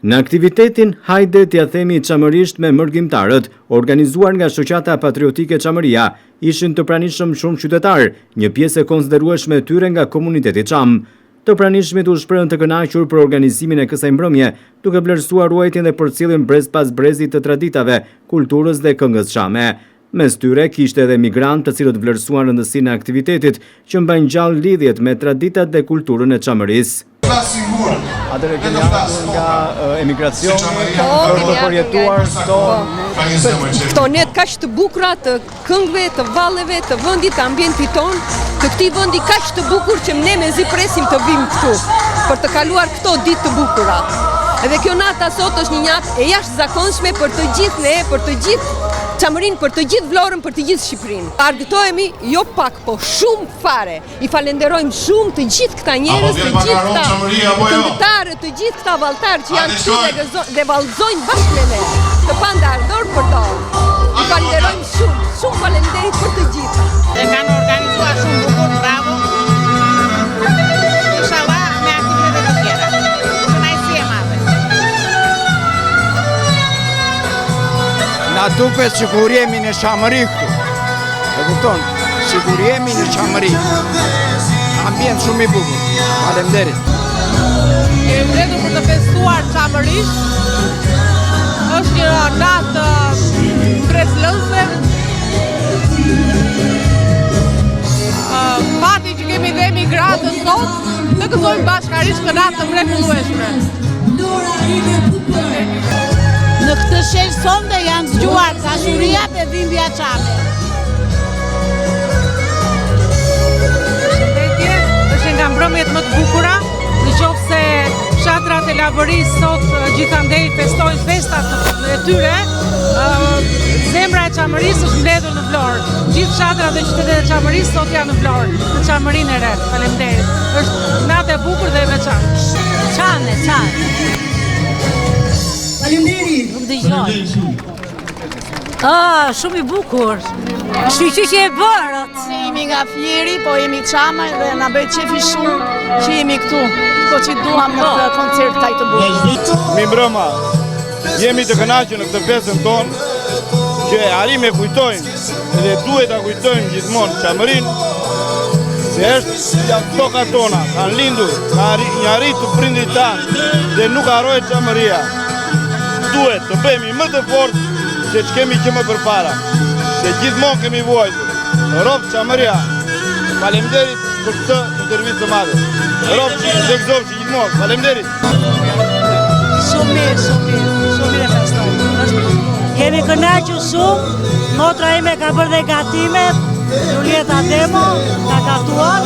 Në aktivitetin Hajde t'ja themi çamërisht me mërgjimtarët, organizuar nga Shoqata Patriotike Çamëria, ishin të pranishëm shumë qytetarë, një pjesë e konsiderueshme e tyre nga komuniteti çam. Të pranishmit u shprehën të kënaqur për organizimin e kësaj mbrëmje, duke vlerësuar ruajtjen dhe përcjelljen brez pas brezit të traditave, kulturës dhe këngës çame. Mes tyre kishte edhe migrantë të cilët vlerësuan rëndësinë e aktivitetit që mbajnë gjallë lidhjet me traditat dhe kulturën e Çamërisë. Atëherë keni ardhur nga emigracioni për të përjetuar këto net kaq të bukura të këngëve, të valleve, të vendit, të ambientit ton, të këtij vendi kaq të bukur që ne mezi presim të vim këtu për të kaluar këto ditë të bukura. Edhe kjo nata sot është një natë e jashtëzakonshme për të gjithë ne, për të gjithë Çamërinë, për të gjithë Vlorën, për të gjithë Shqipërinë. Argëtohemi jo pak, po shumë fare. I falenderojmë shumë të gjithë këta njerëz, të gjithë këta këngëtarë, të gjithë këta vallëtarë që janë këtu dhe vallëzojnë bashkë me ne, të pandardor për dorë. I falenderojmë shumë, shumë faleminderit për të gjithë. E kanë organizuar shumë bukur, bravo. Inshallah me aktivitete të tjera. Kënaqësi e madhe. Na duket sikur jemi në Çamëri këtu. E kupton? Sikur jemi në Çamëri. Ambient shumë i bukur. Faleminderit. Jemi mbledhur për të festuar çamërisht. Është një natë mbretëlëse. Fati që kemi dhe emigrantët sot, të gëzojmë bashkarisht këtë natë të mrekullueshme. Në këtë shenjë sonde janë zgjuar dashuria dhe dhimbja çame. Është nga mbrëmjet më të bukura, nëse fshatrat e Lavërisë sot gjithandej festojnë festat e tyre, zemra e Çamërisë është mbledhur në Vlorë. Gjithë fshatrat dhe qytetet e Çamërisë sot janë në Vlorë, në Çamërinë e re. Faleminderit. Është natë e bukur dhe e veçantë. Çame. Faleminderit. Nuk dëgjoj. Shumë i bukur. Shqyqy që e bërët. Ne jemi nga Fieri, po jemi Çama dhe na bëj qefi shumë që jemi këtu. Këto që duam në këtë koncert taj të bukur. Mi mbrëma, jemi të kënaqur në këtë pjesën tonë, që arrim e kujtojmë dhe duhet ta kujtojmë gjithmonë Çamërinë, se është toka tona, kanë lindur, kanë arritur prindrit tanë dhe nuk harrohet Çamëria. Duhet të bëhemi më të fortë se që kemi që më përpara, se gjithmonë kemi vuajtur. Rovë Çamëria, faleminderit për këtë intervistë të madhe. Rovë që gëzofshi gjithmonë, faleminderit. Shumë mirë e festojnë. Jemi kënaqur shumë, motra ime ka bërë dhe gatimet, Julieta Demo, ka gatuar.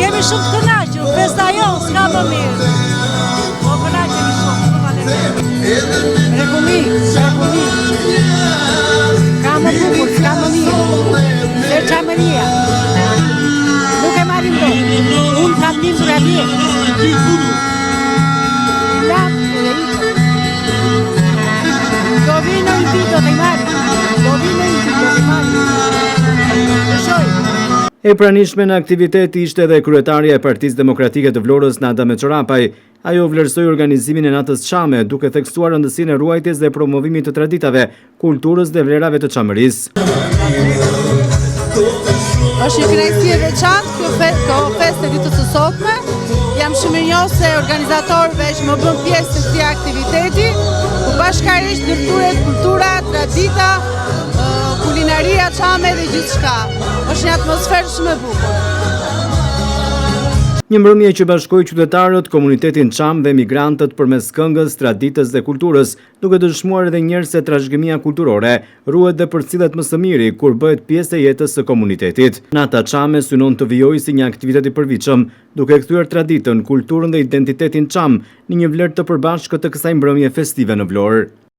Jemi shumë të kënaqur, festa jonë s'ka më mirë. Po kënaqemi shumë, faleminderit. Mrekulli. Ka më bukur, ka më mirë. Dhe Çamëria. Nuk e marrim dot. Unë kam lindur atje. Lam edhe ikëm. Do vinë në vit do të marrim. E pranishme në aktiviteti ishte edhe kryetaria e Partisë Demokratike të Vlorës, Nada Meçorapaj. Ajo vlerësoi organizimin e natës çame, duke theksuar rëndësinë e ruajtjes dhe promovimit të traditave, kulturës dhe vlerave të Çamërisë. Është një kënaqësi e veçantë kjo festë e ditës së sotme. Jam shumë e njohur se organizatorëve që më bën pjesë të këtij aktiviteti, ku bashkërisht ndërturet kultura, tradita, kulinaria çame dhe gjithçka. Është një atmosferë shumë e bukur. Një mbrëmje që bashkoi qytetarët, komunitetin çam dhe migrantët përmes këngës, traditës dhe kulturës, duke dëshmuar edhe njerëz se trashëgimia kulturore ruhet dhe përcillet më së miri kur bëhet pjesë e jetës së komunitetit. Nata çame synon të vijojë si një aktivitet i përvitshëm, duke kthyer traditën, kulturën dhe identitetin çam në një vlerë të përbashkët të kësaj mbrëmje festive në Vlorë.